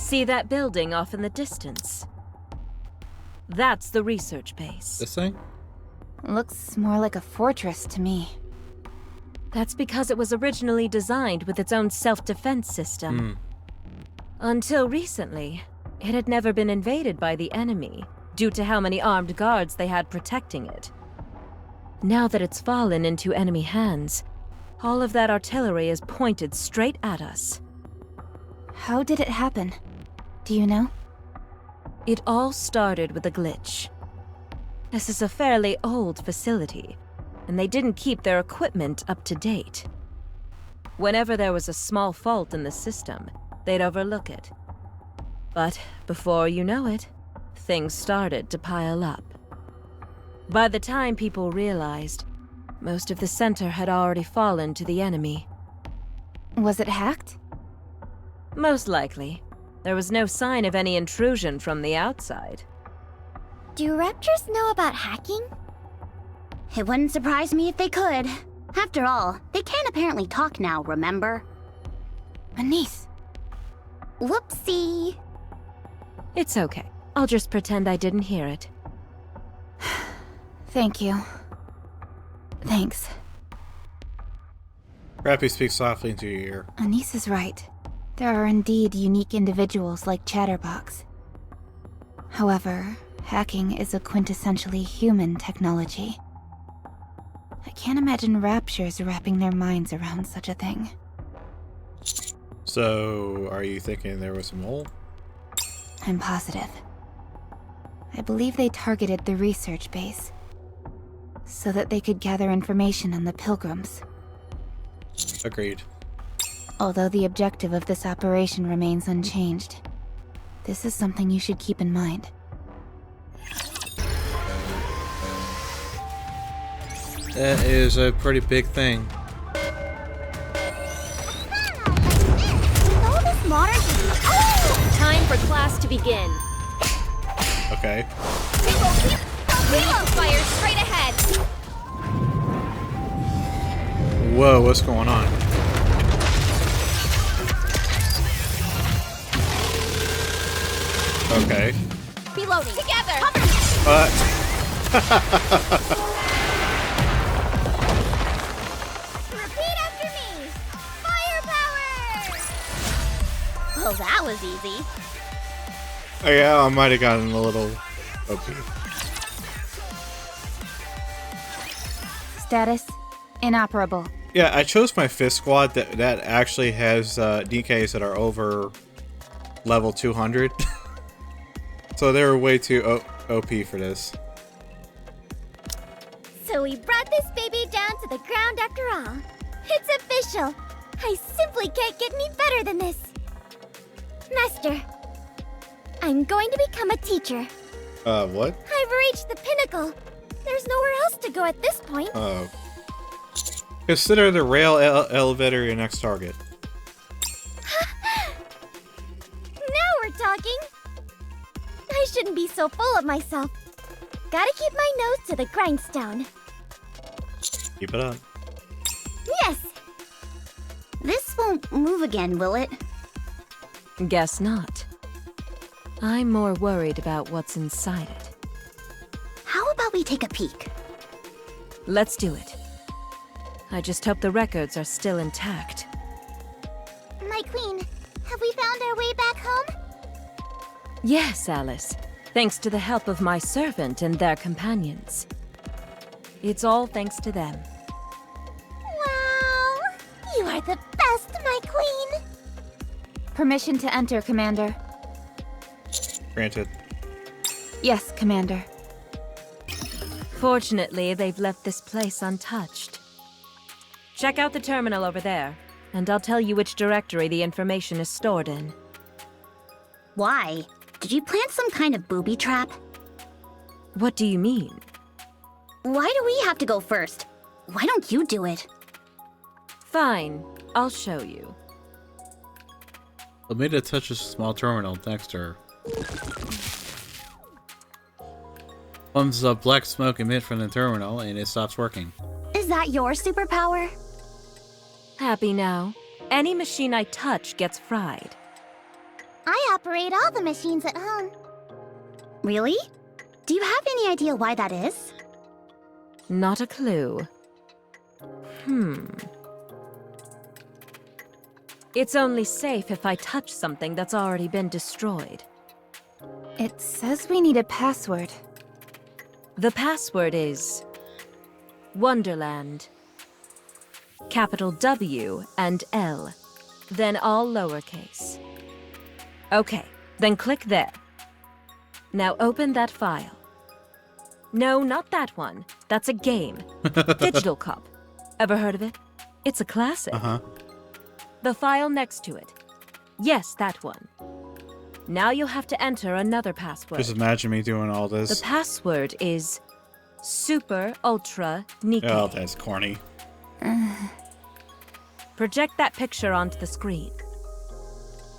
See that building off in the distance? That's the research base. This thing? Looks more like a fortress to me. That's because it was originally designed with its own self-defense system. Until recently, it had never been invaded by the enemy, due to how many armed guards they had protecting it. Now that it's fallen into enemy hands, all of that artillery is pointed straight at us. How did it happen? Do you know? It all started with a glitch. This is a fairly old facility, and they didn't keep their equipment up to date. Whenever there was a small fault in the system, they'd overlook it. But before you know it, things started to pile up. By the time people realized, most of the center had already fallen to the enemy. Was it hacked? Most likely. There was no sign of any intrusion from the outside. Do raptors know about hacking? It wouldn't surprise me if they could. After all, they can apparently talk now, remember? Anise. Whoopsie. It's okay. I'll just pretend I didn't hear it. Thank you. Thanks. Rapi speaks softly into your ear. Anise is right. There are indeed unique individuals like Chatterbox. However, hacking is a quintessentially human technology. I can't imagine raptures wrapping their minds around such a thing. So, are you thinking there was a mole? I'm positive. I believe they targeted the research base, so that they could gather information on the Pilgrims. Agreed. Although the objective of this operation remains unchanged, this is something you should keep in mind. That is a pretty big thing. All this modern... Time for class to begin. Okay. Reload fire straight ahead. Whoa, what's going on? Okay. Reloading. Together. Repeat after me! Firepower! Well, that was easy. Oh yeah, I might have gotten a little OP. Status: inoperable. Yeah, I chose my fifth squad that actually has DKs that are over level 200. So they were way too OP for this. So we brought this baby down to the ground after all. It's official. I simply can't get any better than this. Master, I'm going to become a teacher. What? I've reached the pinnacle. There's nowhere else to go at this point. Oh. Consider the rail elevator your next target. Now we're talking. I shouldn't be so full of myself. Gotta keep my nose to the grindstone. Keep it up. Yes! This won't move again, will it? Guess not. I'm more worried about what's inside it. How about we take a peek? Let's do it. I just hope the records are still intact. My queen, have we found our way back home? Yes, Alice. Thanks to the help of my servant and their companions. It's all thanks to them. Wow! You are the best, my queen! Permission to enter, Commander. Granted. Yes, Commander. Fortunately, they've left this place untouched. Check out the terminal over there, and I'll tell you which directory the information is stored in. Why? Did you plant some kind of booby trap? What do you mean? Why do we have to go first? Why don't you do it? Fine, I'll show you. Amanda touches a small terminal next to her. Plumes of black smoke emit from the terminal, and it stops working. Is that your superpower? Happy now. Any machine I touch gets fried. I operate all the machines at home. Really? Do you have any idea why that is? Not a clue. It's only safe if I touch something that's already been destroyed. It says we need a password. The password is Wonderland. Capital W and L, then all lowercase. Okay, then click there. Now open that file. No, not that one. That's a game. Digital Cop. Ever heard of it? It's a classic. Uh-huh. The file next to it. Yes, that one. Now you'll have to enter another password. Just imagine me doing all The this. password is Super Ultra Nikke. Oh, that's corny. Project that picture onto the screen.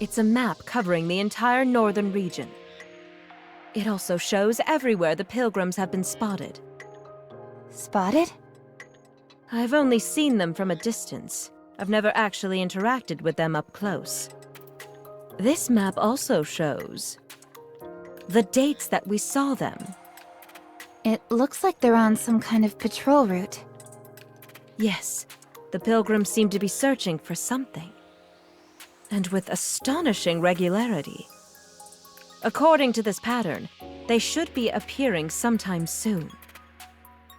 It's a map covering the entire northern region. It also shows everywhere the Pilgrims have been spotted. Spotted? I've only seen them from a distance. I've never actually interacted with them up close. This map also shows the dates that we saw them. It looks like they're on some kind of patrol route. Yes, the Pilgrims seem to be searching for something. And with astonishing regularity. According to this pattern, they should be appearing sometime soon.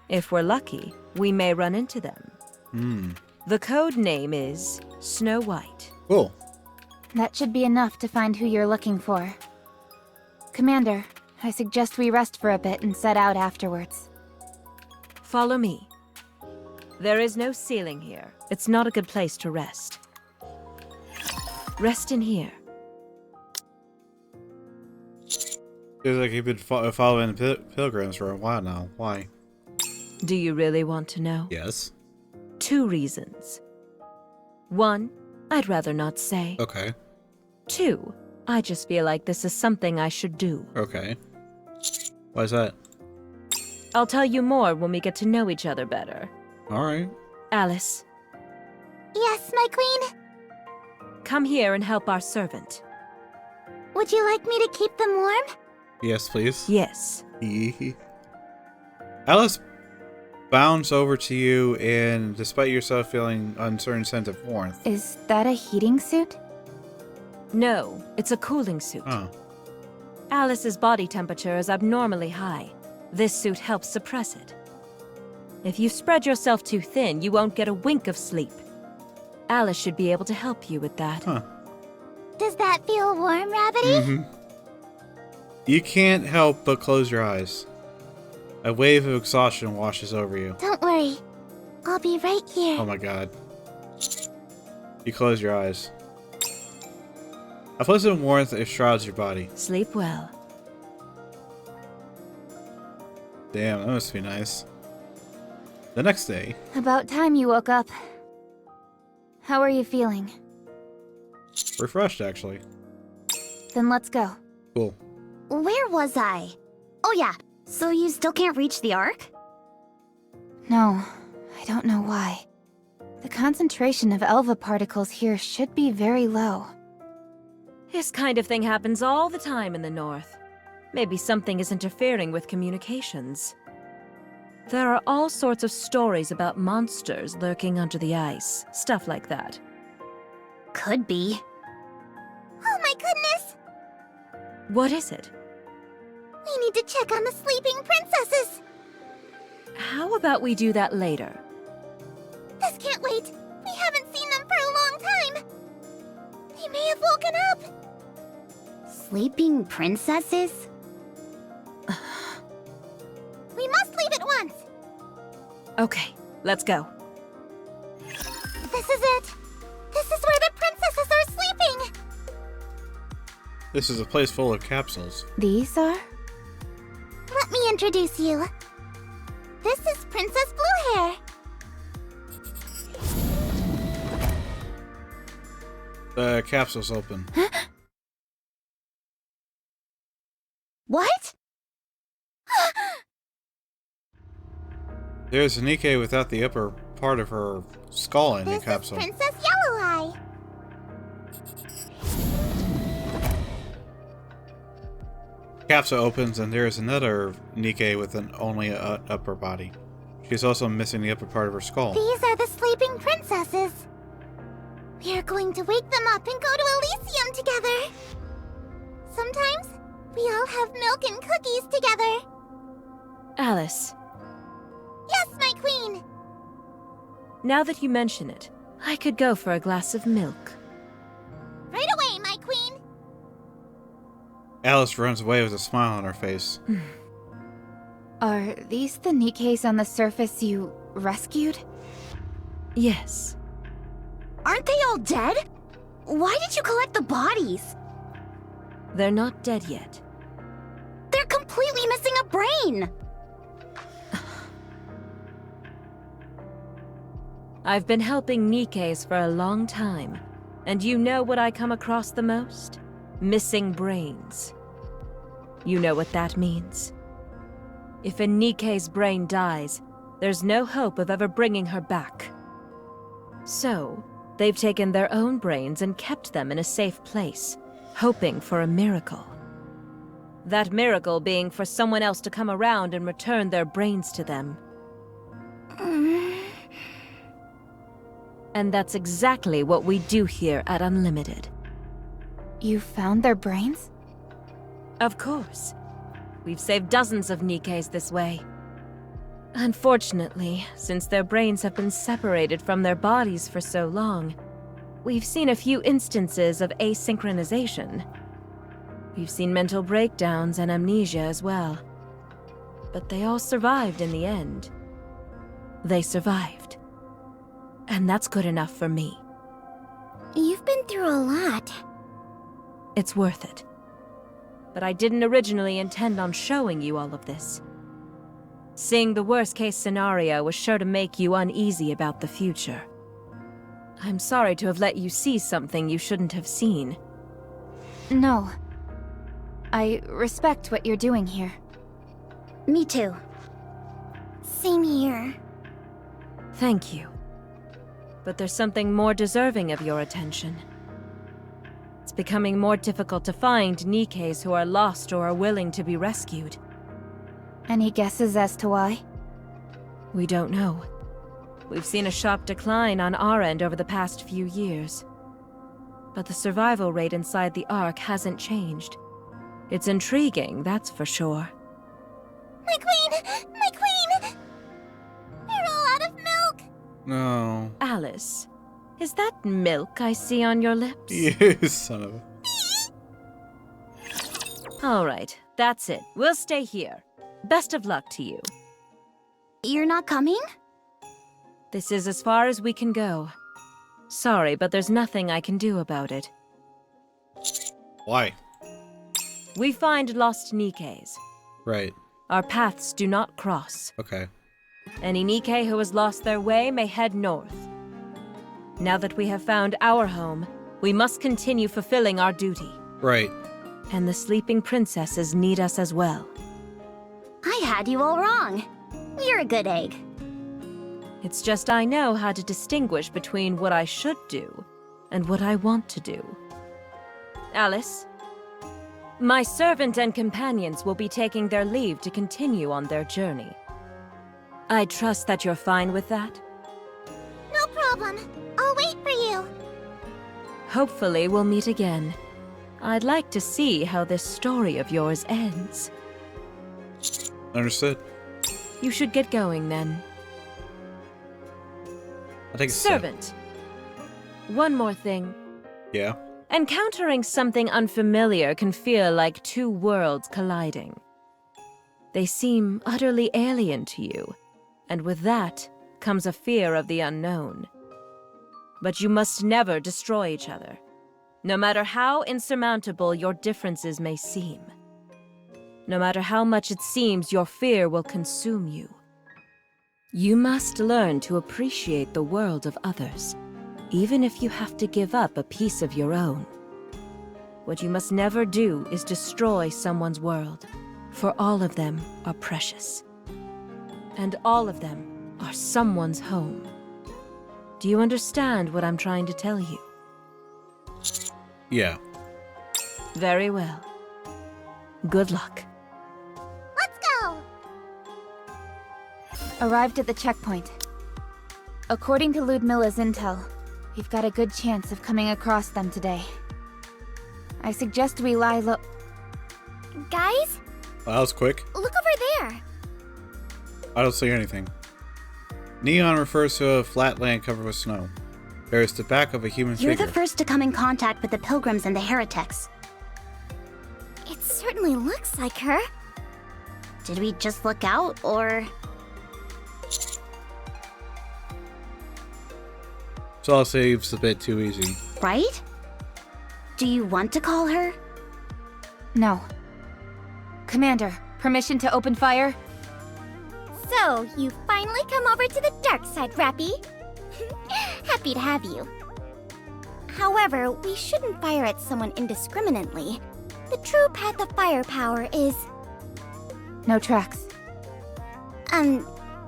If we're lucky, we may run into them. The code name is Snow White. Cool. That should be enough to find who you're looking for. Commander, I suggest we rest for a bit and set out afterwards. Follow me. There is no ceiling here. It's not a good place to rest. Rest in here. Feels like you've been following the Pilgrims for a while now. Why? Do you really want to know? Yes. 2 reasons. 1, I'd rather not say. Okay. 2, I just feel like this is something I should do. Okay. Why is that? I'll tell you more when we get to know each other better. Alright. Alice, Yes, my queen? come here and help our servant. Would you like me to keep them warm? Yes, please. Yes. Alice bounds over to you, and despite yourself feeling uncertain sense of warmth. Is that a heating suit? No, it's a cooling suit. Oh. Alice's body temperature is abnormally high. This suit helps suppress it. If you spread yourself too thin, you won't get a wink of sleep. Alice should be able to help you with that. Huh. Does that feel warm, Rabbity? Mm-hmm. You can't help but close your eyes. A wave of exhaustion washes over you. Don't worry. I'll be right here. Oh my god. You close your eyes. A pleasant warmth shrouds your body. Sleep well. Damn, that must be nice. The next day. About time you woke up. How are you feeling? Refreshed, actually. Then let's go. Cool. Where was I? Oh yeah, so you still can't reach the Ark? No, I don't know why. The concentration of Elva particles here should be very low. This kind of thing happens all the time in the north. Maybe something is interfering with communications. There are all sorts of stories about monsters lurking under the ice, stuff like that. Could be. Oh my goodness! What is it? We need to check on the sleeping princesses! How about we do that later? This can't wait! We haven't seen them for a long time! They may have woken up! Sleeping princesses? We must leave at once! Okay, let's go. This is it! This is where the princesses are sleeping! This is a place full of capsules. These are? Let me introduce you. This is Princess Bluehair. The capsule's open. What? There's a Nikke without the upper part of her skull in the This is capsule. Princess Yellow Eye. Capsule opens and there is another Nikke with only an upper body. She's also missing the upper part of her skull. These are the sleeping princesses. We are going to wake them up and go to Elysium together. Sometimes, we all have milk and cookies together. Alice, Yes, my queen! now that you mention it, I could go for a glass of milk. Right away, my queen! Alice runs away with a smile on her face. Are these the Nikkes on the surface you rescued? Yes. Aren't they all dead? Why did you collect the bodies? They're not dead yet. They're completely missing a brain! I've been helping Nikkes for a long time, and you know what I come across the most? Missing brains. You know what that means? If a Nikke's brain dies, there's no hope of ever bringing her back. So, they've taken their own brains and kept them in a safe place, hoping for a miracle. That miracle being for someone else to come around and return their brains to them. And that's exactly what we do here at Unlimited. You found their brains? Of course. We've saved dozens of Nikkes this way. Unfortunately, since their brains have been separated from their bodies for so long, we've seen a few instances of asynchronization. We've seen mental breakdowns and amnesia as well. But they all survived in the end. They survived. And that's good enough for me. You've been through a lot. It's worth it. But I didn't originally intend on showing you all of this. Seeing the worst-case scenario was sure to make you uneasy about the future. I'm sorry to have let you see something you shouldn't have seen. No. I respect what you're doing here. Me too. Same here. Thank you. But there's something more deserving of your attention. It's becoming more difficult to find Nikkes who are lost or are willing to be rescued. Any guesses as to why? We don't know. We've seen a sharp decline on our end over the past few years. But the survival rate inside the Ark hasn't changed. It's intriguing, that's for sure. My queen! My queen! We're all out of milk! No. Alice, is that milk I see on your lips? You son of a... All right, that's it. We'll stay here. Best of luck to you. You're not coming? This is as far as we can go. Sorry, but there's nothing I can do about it. Why? We find lost Nikkes. Right. Our paths do not cross. Okay. Any Nikke who has lost their way may head north. Now that we have found our home, we must continue fulfilling our duty. Right. And the sleeping princesses need us as well. I had you all wrong. You're a good egg. It's just I know how to distinguish between what I should do and what I want to do. Alice? My servant and companions will be taking their leave to continue on their journey. I trust that you're fine with that? No problem. I'll wait for you. Hopefully we'll meet again. I'd like to see how this story of yours ends. Understood. You should get going then. I think it's set. Servant. One more thing. Yeah. Encountering something unfamiliar can feel like two worlds colliding. They seem utterly alien to you, and with that comes a fear of the unknown. But you must never destroy each other, no matter how insurmountable your differences may seem. No matter how much it seems your fear will consume you. You must learn to appreciate the world of others, even if you have to give up a piece of your own. What you must never do is destroy someone's world, for all of them are precious. And all of them are someone's home. Do you understand what I'm trying to tell you? Yeah. Very well. Good luck. Let's go! Arrived at the checkpoint. According to Ludmilla's intel, we've got a good chance of coming across them today. I suggest we lie low. Guys, Well, that was quick. look over there. I don't see anything. Neon refers to a flat land covered with snow. There is the back of a human You're figure. the first to come in contact with the Pilgrims and the Heretics. It certainly looks like her. Did we just look out, or...? So I'll say it's a bit too easy. Right? Do you want to call her? No. Commander, permission to open fire? So, you finally come over to the dark side, Rapi. Happy to have you. However, we shouldn't fire at someone indiscriminately. The true path of firepower is... No tracks.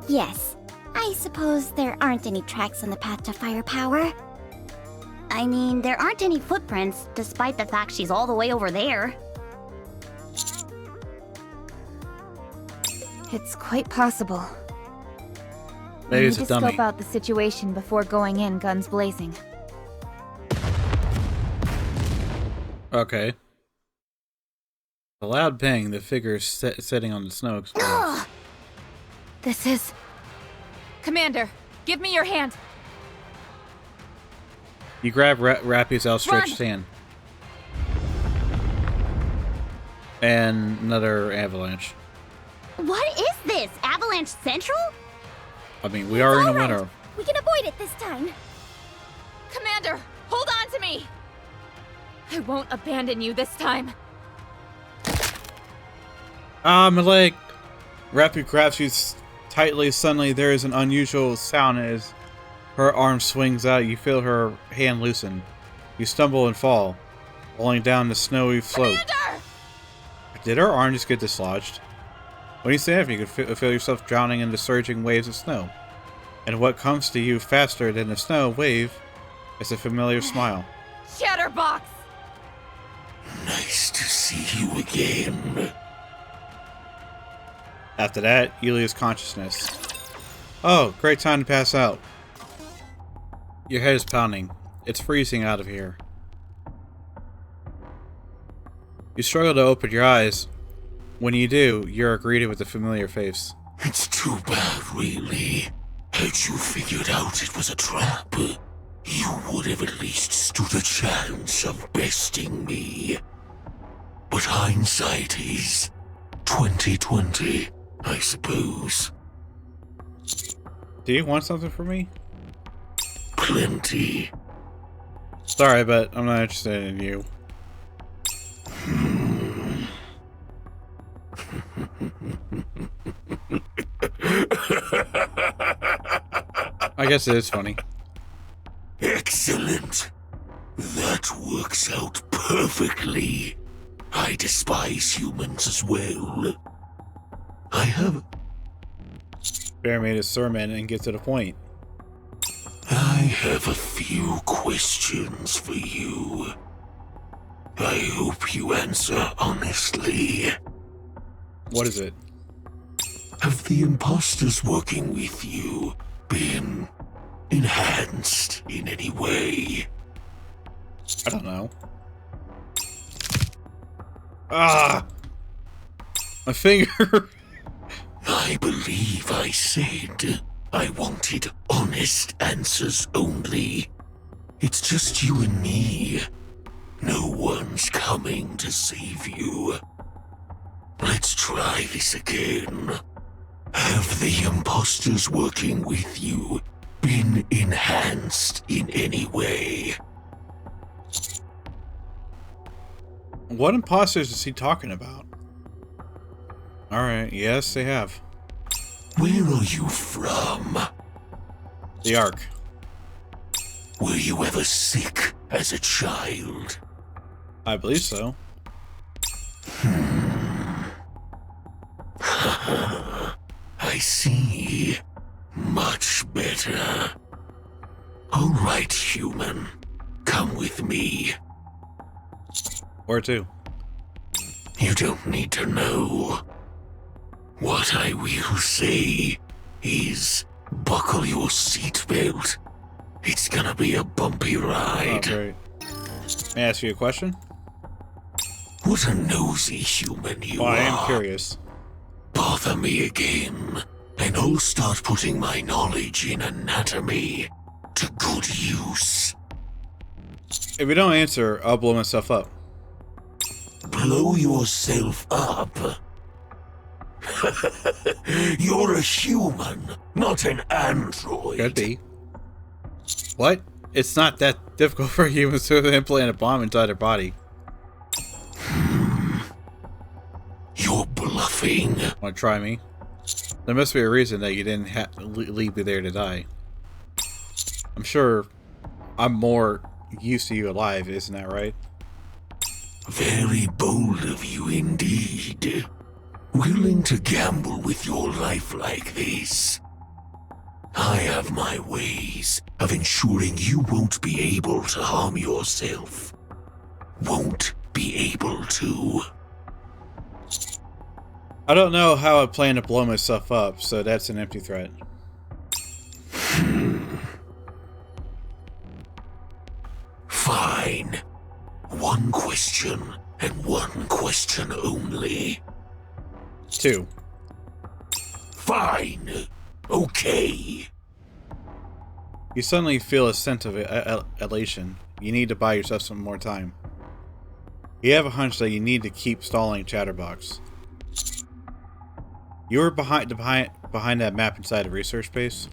Yes. I suppose there aren't any tracks on the path to firepower. I mean, there aren't any footprints, despite the fact she's all the way over there. It's quite possible. Maybe We it's need a to dummy. scope out the situation before going in guns blazing. Okay. A loud bang, the figure sitting on the snow explodes. This is... Commander, give me your hand! You grab Rapi's outstretched Run! hand. And another avalanche. What is this? Avalanche Central? I mean, we are in the Alright, winter. we can avoid it this time. Commander, hold on to me! I won't abandon you this time. Ah, my leg! Rapi grabs you tightly. Suddenly, there is an unusual sound as her arm swings out. You feel her hand loosen. You stumble and fall, falling down the snowy slope. Commander! Did her arm just get dislodged? When you stand up, you can feel yourself drowning in the surging waves of snow. And what comes to you faster than the snow wave is a familiar smile. Chatterbox! Nice to see you again. After that, you lose consciousness. Oh, great time to pass out. Your head is pounding. It's freezing out of here. You struggle to open your eyes. When you do, you're greeted with a familiar face. It's too bad, really. Had you figured out it was a trap, you would have at least stood a chance of besting me. But hindsight is 20/20, I suppose. Do you want something from me? Plenty. Sorry, but I'm not interested in you. I guess it is funny. Excellent. That works out perfectly. I despise humans as well. I have... Bear made a sermon and get to the point. I have a few questions for you. I hope you answer honestly. What is it? Have the imposters working with you been enhanced in any way? I don't know. Ah! My finger! I believe I said I wanted honest answers only. It's just you and me. No one's coming to save you. Let's try this again. Have the imposters working with you been enhanced in any way? What imposters is he talking about? Alright, yes, they have. Where are you from? The Ark. Were you ever sick as a child? I believe so. I see. Much better. All right, human. Come with me. Where to? You don't need to know. What I will say is, buckle your seatbelt. It's gonna be a bumpy ride. Oh, great. May I ask you a question? What a nosy human you Well, are. I am curious. Bother me again, and I'll start putting my knowledge in anatomy to good use. If you don't answer, I'll blow myself up. Blow yourself up? You're a human, not an android. Could be. What? It's not that difficult for humans to implant a bomb inside their body. You're bluffing. Want to try me? There must be a reason that you didn't leave me there to die. I'm sure I'm more used to you alive, isn't that right? Very bold of you indeed. Willing to gamble with your life like this. I have my ways of ensuring you won't be able to harm yourself. Won't be able to. I don't know how I plan to blow myself up, so that's an empty threat. Fine. One question, and one question only. 2. Fine. Okay. You suddenly feel a sense of elation. You need to buy yourself some more time. You have a hunch that you need to keep stalling Chatterbox. You were behind that map inside the research base?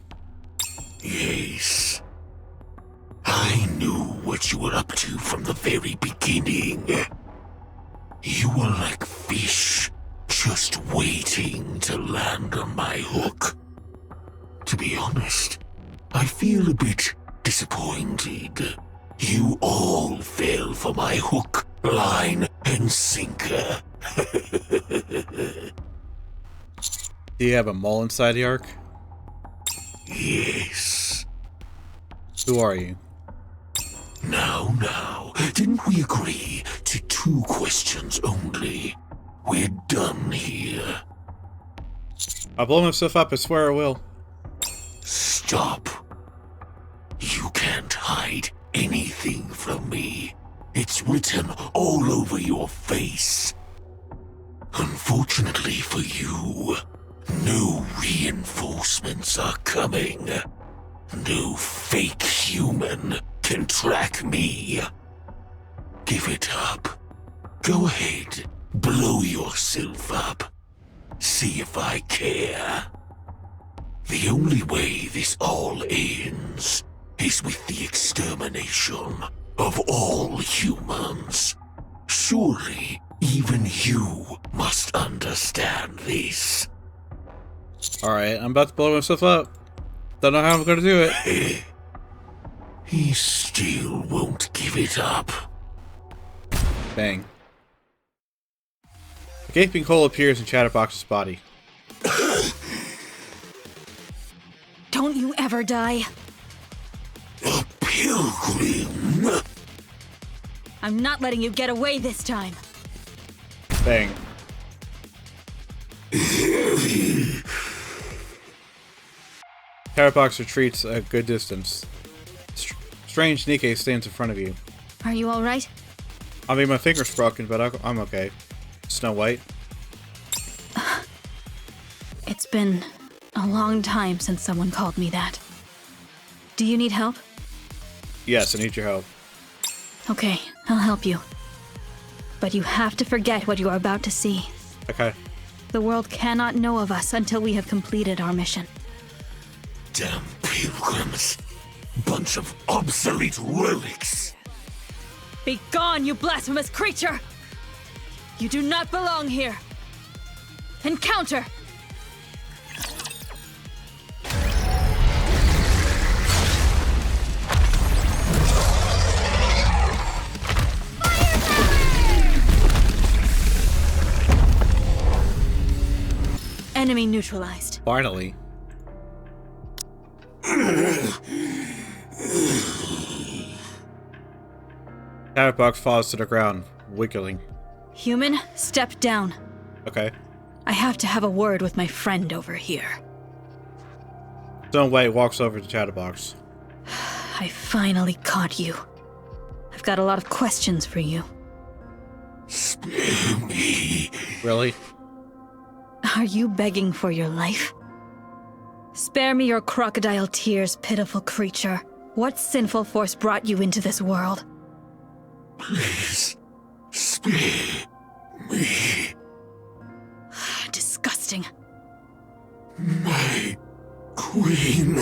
Yes. I knew what you were up to from the very beginning. You were like fish, just waiting to land on my hook. To be honest, I feel a bit disappointed. You all fell for my hook, line, and sinker. Do you have a mole inside the Ark? Yes. Who are you? Now, didn't we agree to 2 questions only? We're done here. I'll blow myself up, I swear I will. Stop. You can't hide anything from me. It's written all over your face. Unfortunately for you, no reinforcements are coming. No fake human can track me. Give it up. Go ahead, blow yourself up. See if I care. The only way this all ends is with the extermination of all humans. Surely, even you must understand this. Alright, I'm about to blow myself up. Don't know how I'm gonna do it. He still won't give it up. Bang. A gaping hole appears in Chatterbox's body. Don't you ever die. A pilgrim? I'm not letting you get away this time. Bang. Chatterbox retreats a good distance. Strange Nikke stands in front of you. Are you alright? I mean, my finger's broken, but I'm okay. Snow White. It's been a long time since someone called me that. Do you need help? Yes, I need your help. Okay, I'll help you. But you have to forget what you are about to see. Okay. The world cannot know of us until we have completed our mission. Damn pilgrims. Bunch of obsolete relics. Be gone, you blasphemous creature! You do not belong here! Encounter! Enemy neutralized. Finally. Chatterbox falls to the ground, wiggling. Human, step down. Okay. I have to have a word with my friend over here. Snow White walks over to Chatterbox. I finally caught you. I've got a lot of questions for you. Spare me. Really? Are you begging for your life? Spare me your crocodile tears, pitiful creature. What sinful force brought you into this world? Please, spare me. Disgusting. My queen.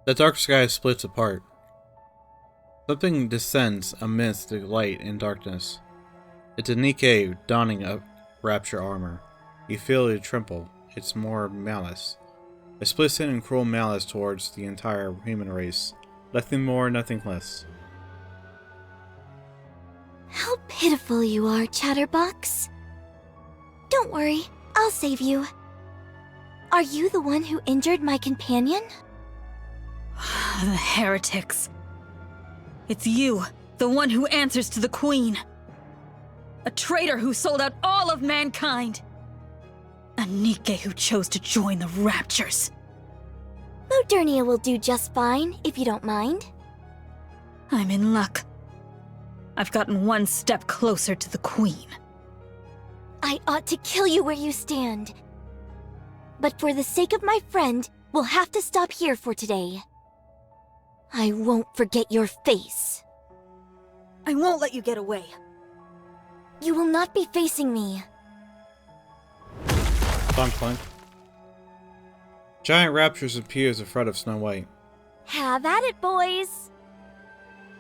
The dark sky splits apart. Something descends amidst the light and darkness. It's a Nikke donning a rapture armor. You feel it tremble. It's more malice. A split and cruel malice towards the entire human race. Nothing more, nothing less. How pitiful you are, Chatterbox. Don't worry, I'll save you. Are you the one who injured my companion? The heretics. It's you, the one who answers to the Queen. A traitor who sold out all of mankind. A Nikke who chose to join the Raptures. Modernia will do just fine, if you don't mind. I'm in luck. I've gotten one step closer to the Queen. I ought to kill you where you stand. But for the sake of my friend, we'll have to stop here for today. I won't forget your face. I won't let you get away. You will not be facing me. Clunk, clunk. Giant raptures appears in front of Snow White. Have at it, boys.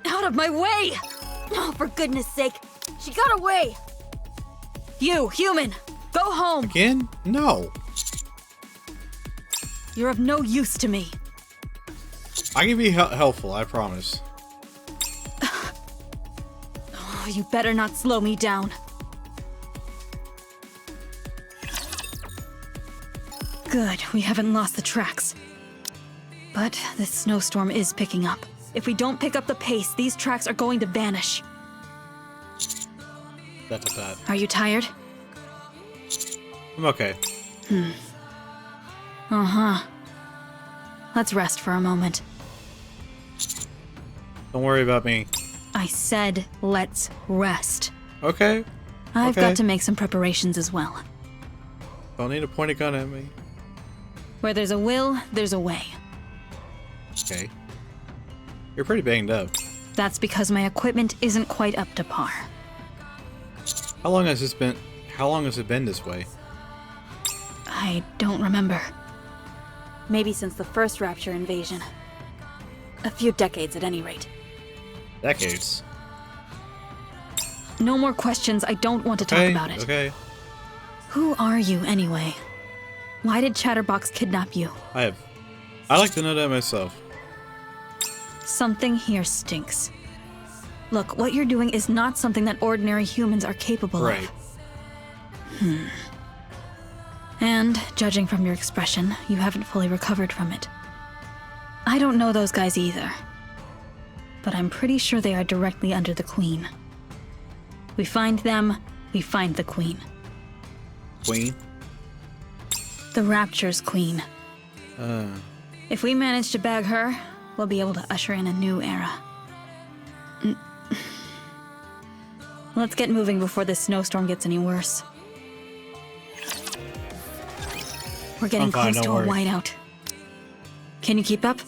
Out of my way! Oh, for goodness sake. She got away! You, human, go home! Again? No. You're of no use to me. I can be helpful, I promise. Oh, you better not slow me down. Good, we haven't lost the tracks. But this snowstorm is picking up. If we don't pick up the pace, these tracks are going to vanish. That's bad. Are you tired? I'm okay. Uh-huh. Let's rest for a moment. Don't worry about me. I said, let's rest. Okay. I've Okay. got to make some preparations as well. Don't need to point a gun at me. Where there's a will, there's a way. Okay. You're pretty banged up. That's because my equipment isn't quite up to par. How long has it been this way? I don't remember. Maybe since the first Rapture invasion. A few decades at any rate. Decades. No more questions, I don't want to talk Okay, about it. okay. Who are you, anyway? Why did Chatterbox kidnap you? I like to know that myself. Something here stinks. Look, what you're doing is not something that ordinary humans are capable Right. of. And, judging from your expression, you haven't fully recovered from it. I don't know those guys either. But I'm pretty sure they are directly under the Queen. We find them, we find the Queen. Queen? The Rapture's Queen. Uh, If we manage to bag her, we'll be able to usher in a new era. Let's get moving before this snowstorm gets any worse. We're getting I'm fine, close to don't a worry. whiteout. Can you keep up?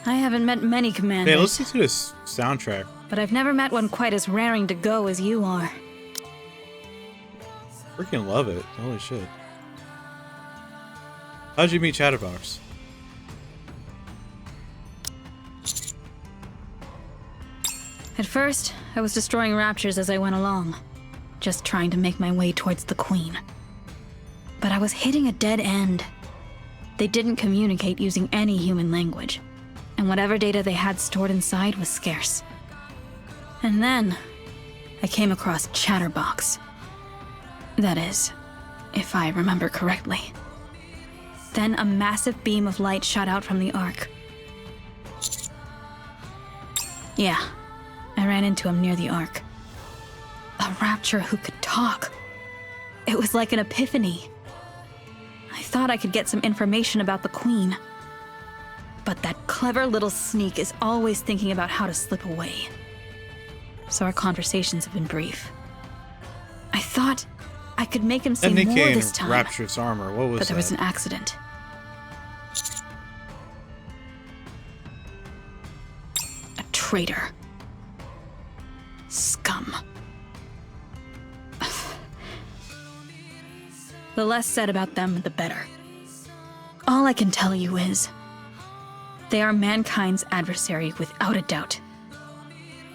I haven't met many commanders, hey, let's listen to this soundtrack. but I've never met one quite as raring to go as you are. Freaking love it. Holy shit. How'd you meet Chatterbox? At first, I was destroying raptures as I went along, just trying to make my way towards the Queen. But I was hitting a dead end. They didn't communicate using any human language, and whatever data they had stored inside was scarce. And then, I came across Chatterbox. That is, if I remember correctly. Then a massive beam of light shot out from the arc. Yeah, I ran into him near the arc. A rapture who could talk. It was like an epiphany. I thought I could get some information about the Queen. But that clever little sneak is always thinking about how to slip away. So our conversations have been brief. I thought I could make him say And more Nikke this in time. Rapture's armor, what was But there was that? an accident. A traitor. Scum. The less said about them, the better. All I can tell you is, they are mankind's adversary without a doubt.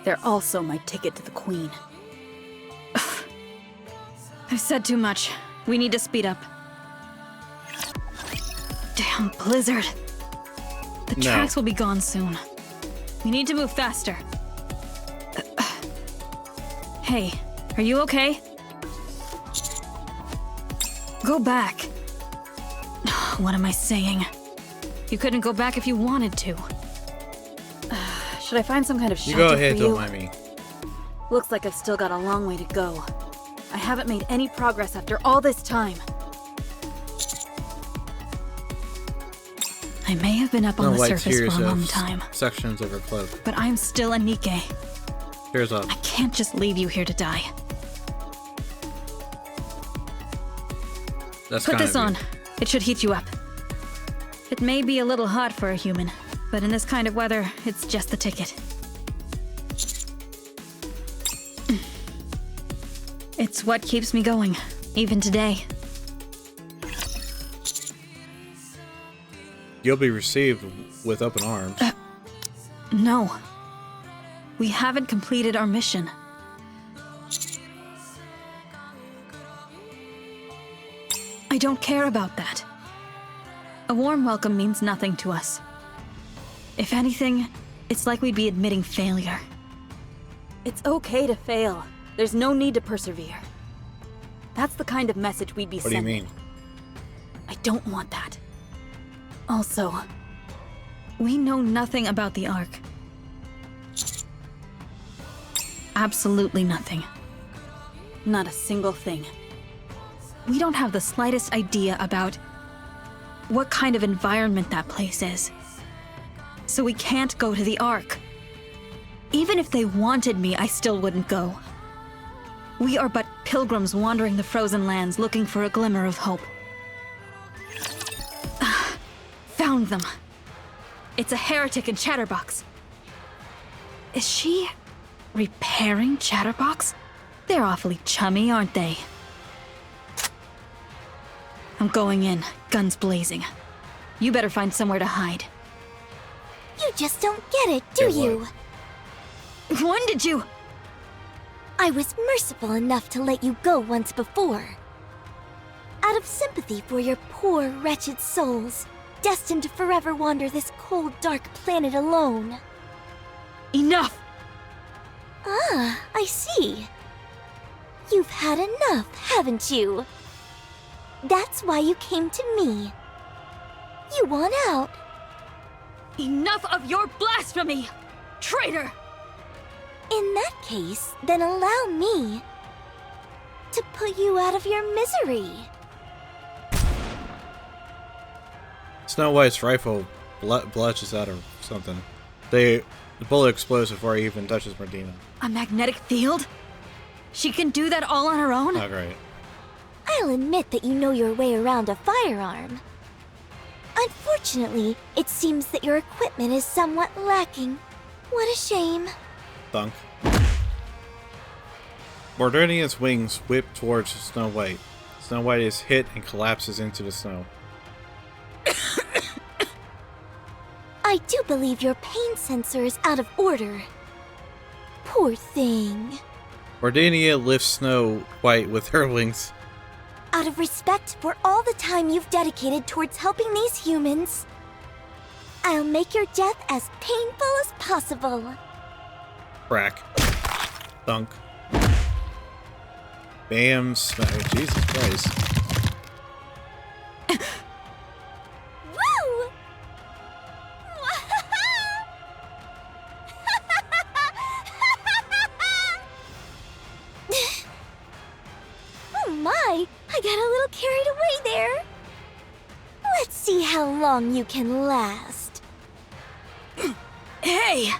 They're also my ticket to the Queen. I've said too much. We need to speed up. Damn blizzard. The No. tracks will be gone soon. We need to move faster. Hey, are you okay? Go back. What am I saying? You couldn't go back if you wanted to. Should I find some kind of You shelter go ahead, for you? don't mind me. Looks like I've still got a long way to go. I haven't made any progress after all this time. I may have been up on No the white surface tears for a long of time, sections of her cloak. but I'm still a Nikke. Tears up. I can't just leave you here to die. That's Put kind this of on. you. It should heat you up. It may be a little hot for a human, but in this kind of weather, it's just the ticket. It's what keeps me going, even today. You'll be received with open arms. No. We haven't completed our mission. I don't care about that. A warm welcome means nothing to us. If anything, it's like we'd be admitting failure. It's okay to fail. There's no need to persevere. That's the kind of message we'd be What do you sending. mean? I don't want that. Also, we know nothing about the Ark. Absolutely nothing. Not a single thing. We don't have the slightest idea about what kind of environment that place is. So we can't go to the Ark. Even if they wanted me, I still wouldn't go. We are but pilgrims wandering the frozen lands looking for a glimmer of hope. Found them. It's a heretic in Chatterbox. Is she repairing Chatterbox? They're awfully chummy, aren't they? I'm going in, guns blazing. You better find somewhere to hide. You just don't get it, do Get you? When did you? I was merciful enough to let you go once before. Out of sympathy for your poor, wretched souls, destined to forever wander this cold, dark planet alone. Enough! Ah, I see. You've had enough, haven't you? That's why you came to me. You want out. Enough of your blasphemy! Traitor! In that case, then allow me to put you out of your misery. Snow White's rifle bletches out of something. The bullet explodes before he even touches Martina. A magnetic field? She can do that all on her own? Not great. I'll admit that you know your way around a firearm. Unfortunately, it seems that your equipment is somewhat lacking. What a shame. Thunk. Mordinia's wings whip towards Snow White. Snow White is hit and collapses into the snow. I do believe your pain sensor is out of order. Poor thing. Mordinia lifts Snow White with her wings. Out of respect for all the time you've dedicated towards helping these humans, I'll make your death as painful as possible. Crack. Thunk. Bam. Snow. Jesus Christ. long you can last. Hey!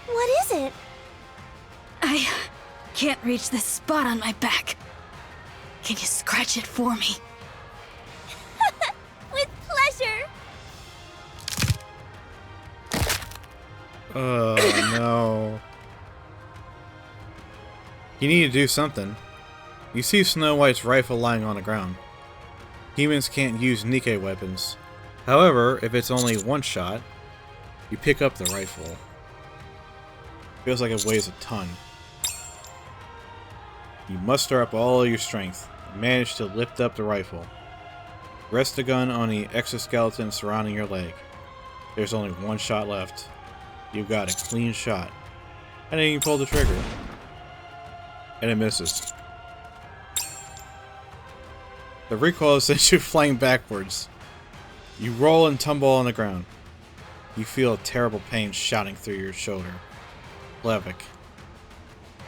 What is it? I can't reach this spot on my back. Can you scratch it for me? With pleasure! Oh, no. You need to do something. You see Snow White's rifle lying on the ground. Humans can't use Nikke weapons. However, if it's only one shot, you pick up the rifle. Feels like it weighs a ton. You muster up all your strength and manage to lift up the rifle. Rest the gun on the exoskeleton surrounding your leg. There's only one shot left. You got a clean shot. And then you pull the trigger. And it misses. The recoil sends you flying backwards. You roll and tumble on the ground. You feel a terrible pain shouting through your shoulder. Levick.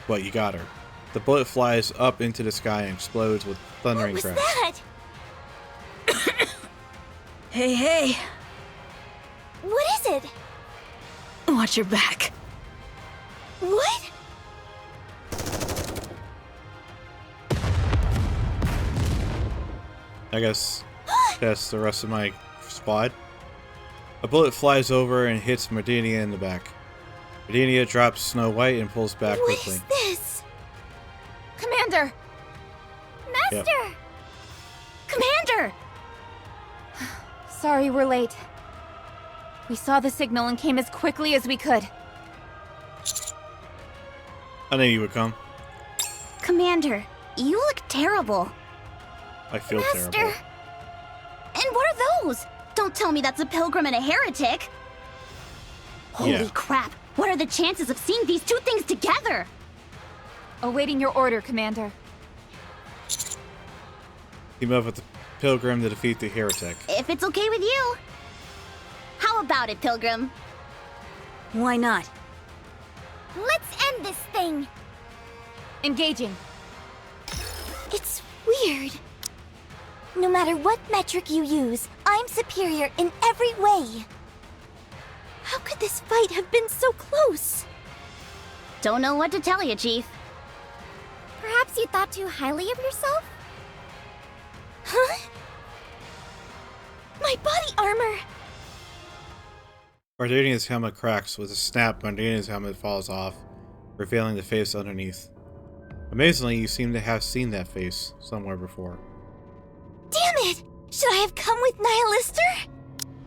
But you got her. The bullet flies up into the sky and explodes with thundering What was crash. that? Hey, hey! What is it? Watch your back. What? I guess that's the rest of my squad. A bullet flies over and hits Mardenia in the back. Mardenia drops Snow White and pulls back What quickly. is this? Commander! Master! Commander! Sorry we're late. We saw the signal and came as quickly as we could. I knew you would come. Commander, you look terrible. I feel Master! terrible. And what are those? Don't tell me that's a pilgrim and a heretic. Holy Yeah. crap! What are the chances of seeing these two things together? Awaiting your order, Commander. Team up with the Pilgrim to defeat the Heretic. If it's okay with you. How about it, Pilgrim? Why not? Let's end this thing! Engaging. It's weird. No matter what metric you use, I'm superior in every way. How could this fight have been so close? Don't know what to tell you, Chief. Perhaps you thought too highly of yourself? Huh? My body armor! Mardenia's helmet cracks. With a snap, Mardenia's helmet falls off, revealing the face underneath. Amazingly, you seem to have seen that face somewhere before. Damn it! Should I have come with Nihilister?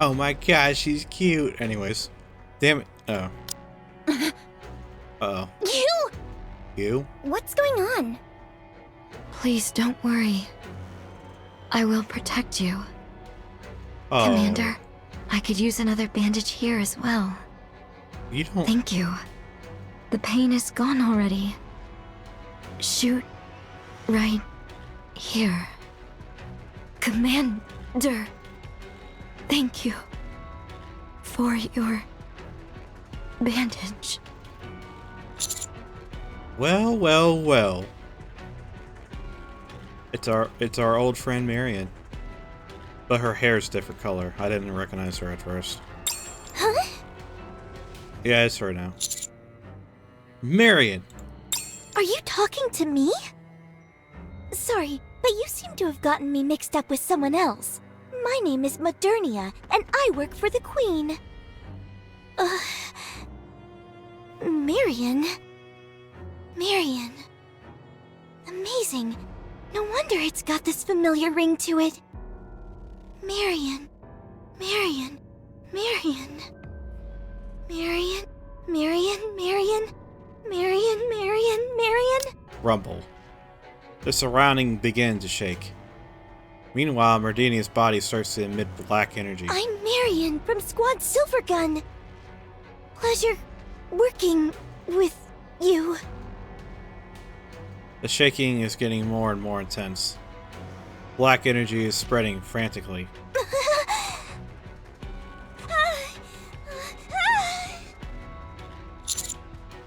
Oh my gosh, she's cute. Anyways. Damn it. Oh. Uh-oh. You? What's going on? Please don't worry. I will protect you. Oh. Commander, I could use another bandage here as well. You don't... Thank you. The pain is gone already. Shoot right here. Commander, thank you for your bandage. Well, well, well. It's our old friend Marion. But her hair's different color. I didn't recognize her at first. Huh? Yeah, it's her now. Marion! Are you talking to me? Sorry, but you seem to have gotten me mixed up with someone else. My name is Modernia, and I work for the Queen. Marion? Marion. Amazing. No wonder it's got this familiar ring to it. Marion. Marion. Marion. Marion. Marion. Marion. Marion. Marion. Marion. Rumble. The surrounding begin to shake. Meanwhile, Mardenia's body starts to emit black energy. I'm Marion from Squad Silvergun. Pleasure working with you. The shaking is getting more and more intense. Black energy is spreading frantically.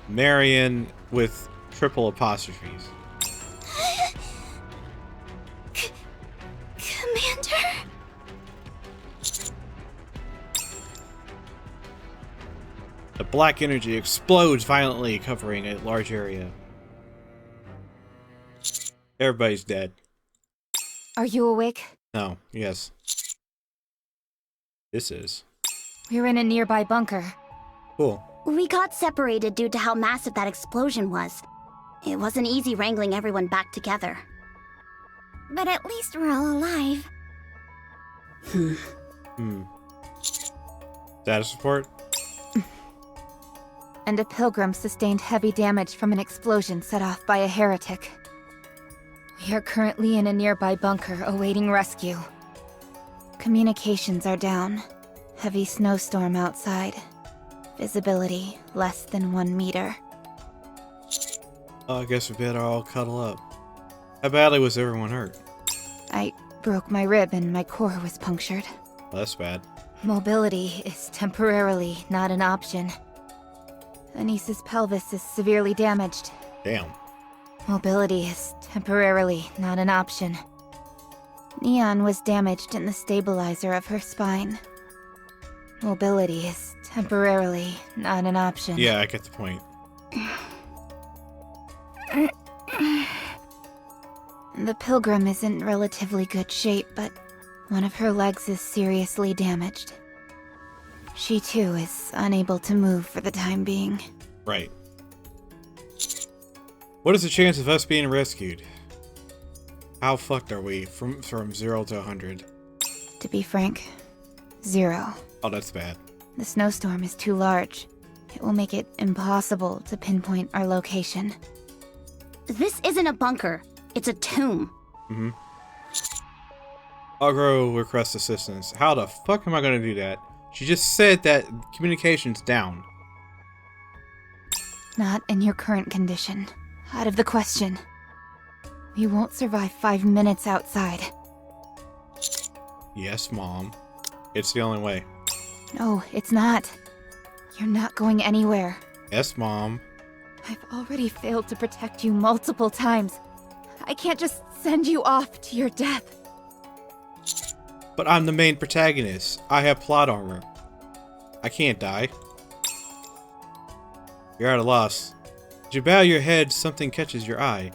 Marion with triple apostrophes. Commander? The black energy explodes violently, covering a large area. Everybody's dead. Are you awake? No. Yes. This is. We're in a nearby bunker. Cool. We got separated due to how massive that explosion was. It wasn't easy wrangling everyone back together. But at least we're all alive. Status report? And a pilgrim sustained heavy damage from an explosion set off by a heretic. We are currently in a nearby bunker awaiting rescue. Communications are down. Heavy snowstorm outside. Visibility less than 1 meter. Oh, I guess we better all cuddle up. How badly was everyone hurt? I broke my rib and my core was punctured. Well, that's bad. Mobility is temporarily not an option. Anis's pelvis is severely damaged. Damn. Mobility is temporarily not an option. Neon was damaged in the stabilizer of her spine. Mobility is temporarily not an option. Yeah, I get the point. The Pilgrim is in relatively good shape, but one of her legs is seriously damaged. She too is unable to move for the time being. Right. What is the chance of us being rescued? How fucked are we from 0 to 100? To be frank, 0. Oh, that's bad. The snowstorm is too large. It will make it impossible to pinpoint our location. This isn't a bunker. It's a tomb. Agro requests assistance. How the fuck am I gonna do that? She just said that communication's down. Not in your current condition. Out of the question. We won't survive 5 minutes outside. Yes, Mom. It's the only way. No, it's not. You're not going anywhere. Yes, Mom. I've already failed to protect you multiple times. I can't just send you off to your death. But I'm the main protagonist. I have plot armor. I can't die. You're at a loss. As you bow your head, something catches your eye.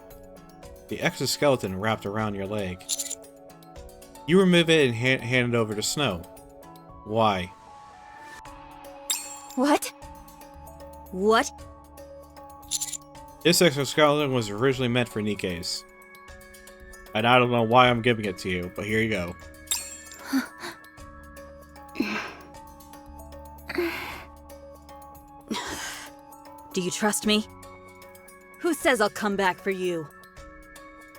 The exoskeleton wrapped around your leg. You remove it and hand it over to Snow. Why? What? What? This exoskeleton was originally meant for Nikke's. And I don't know why I'm giving it to you, but here you go. Do you trust me? Who says I'll come back for you?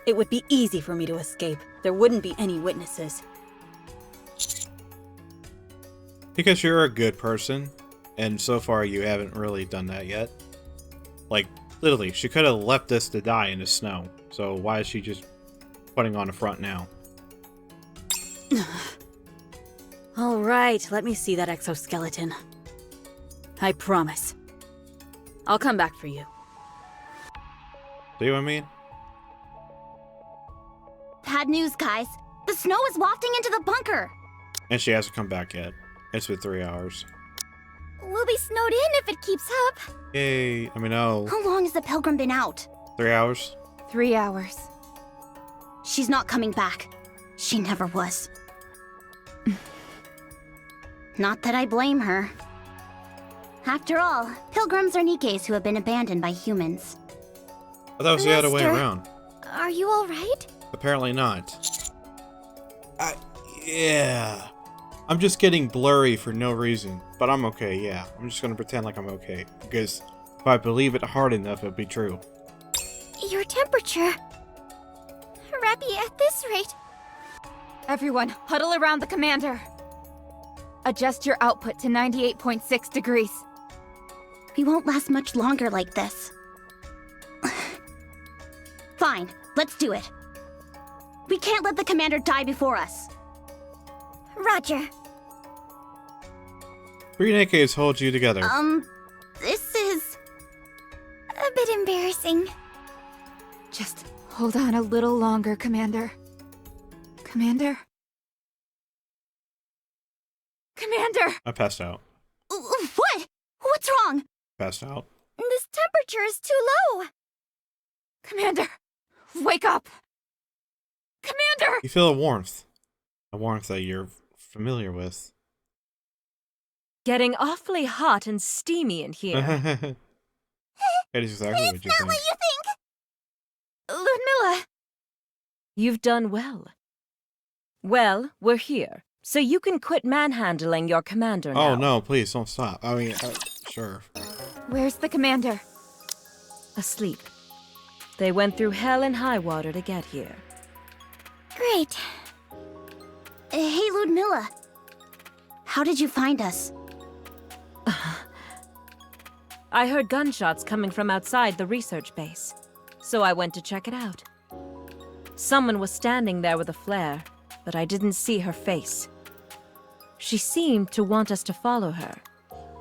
It would be easy for me to escape. There wouldn't be any witnesses. Because you're a good person, and so far you haven't really done that yet. Like, literally, she could have left us to die in the snow. So why is she just putting on the front now? All right, let me see that exoskeleton. I promise. I'll come back for you. See what I mean? Bad news, guys. The snow is wafting into the bunker. And she hasn't come back yet. It's been 3 hours. We'll be snowed in if it keeps up. Yay, I mean, oh. How long has the Pilgrim been out? 3 hours? 3 hours. She's not coming back. She never was. Not that I blame her. After all, pilgrims are Nikkes who have been abandoned by humans. I thought it was the other way Master. around. Are you alright? Apparently not. Yeah. I'm just getting blurry for no reason. But I'm okay, yeah. I'm just gonna pretend like I'm okay. Because if I believe it hard enough, it'll be true. Your temperature. Rapi, at this rate. Everyone, huddle around the commander. Adjust your output to 98.6 degrees. We won't last much longer like this. Fine, let's do it. We can't let the commander die before us. Roger. 3 Nikkes hold you together. This is... A bit embarrassing. Just hold on a little longer, Commander. Commander? Commander! I passed out. What? What's What's wrong? Passed out. This temperature is too low. Commander, wake up! Commander! You feel a warmth that you're familiar with. Getting awfully hot and steamy in here. That is exactly what you Not think. what you think. Ludmilla! You've done well. Well, we're here, so you can quit manhandling your commander now. Oh no, please don't stop. I mean, sure. Where's the commander? Asleep. They went through hell and high water to get here. Great. Hey, Ludmilla. How did you find us? I heard gunshots coming from outside the research base, so I went to check it out. Someone was standing there with a flare, but I didn't see her face. She seemed to want us to follow her,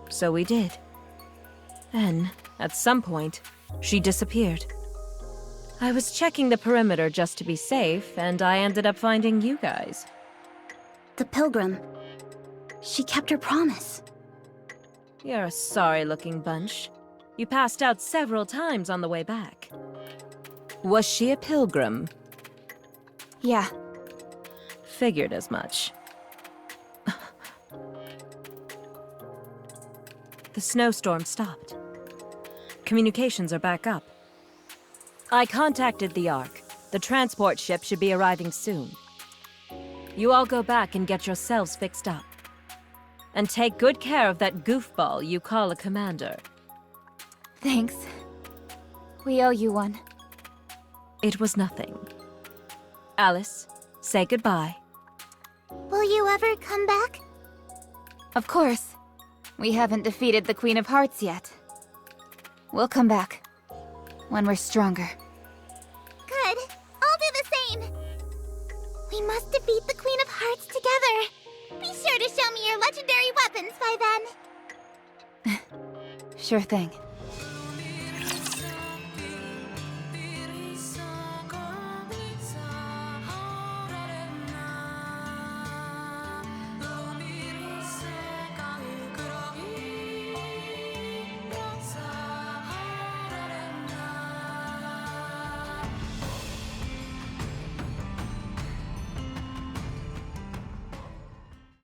so we did. Then, at some point, she disappeared. I was checking the perimeter just to be safe, and I ended up finding you guys. The Pilgrim. She kept her promise. You're a sorry-looking bunch. You passed out several times on the way back. Was she a pilgrim? Yeah, Figured as much. The snowstorm stopped. Communications are back up. I contacted the Ark. The transport ship should be arriving soon. You all go back and get yourselves fixed up. And take good care of that goofball you call a commander. thanks. We owe you one. It was nothing. Alice, say goodbye. Will you ever come back? Of course. We haven't defeated the Queen of Hearts yet. We'll come back. When we're stronger. Good. I'll do the same. We must defeat the Queen of Hearts together. Be sure to show me your legendary weapons by then. Sure thing.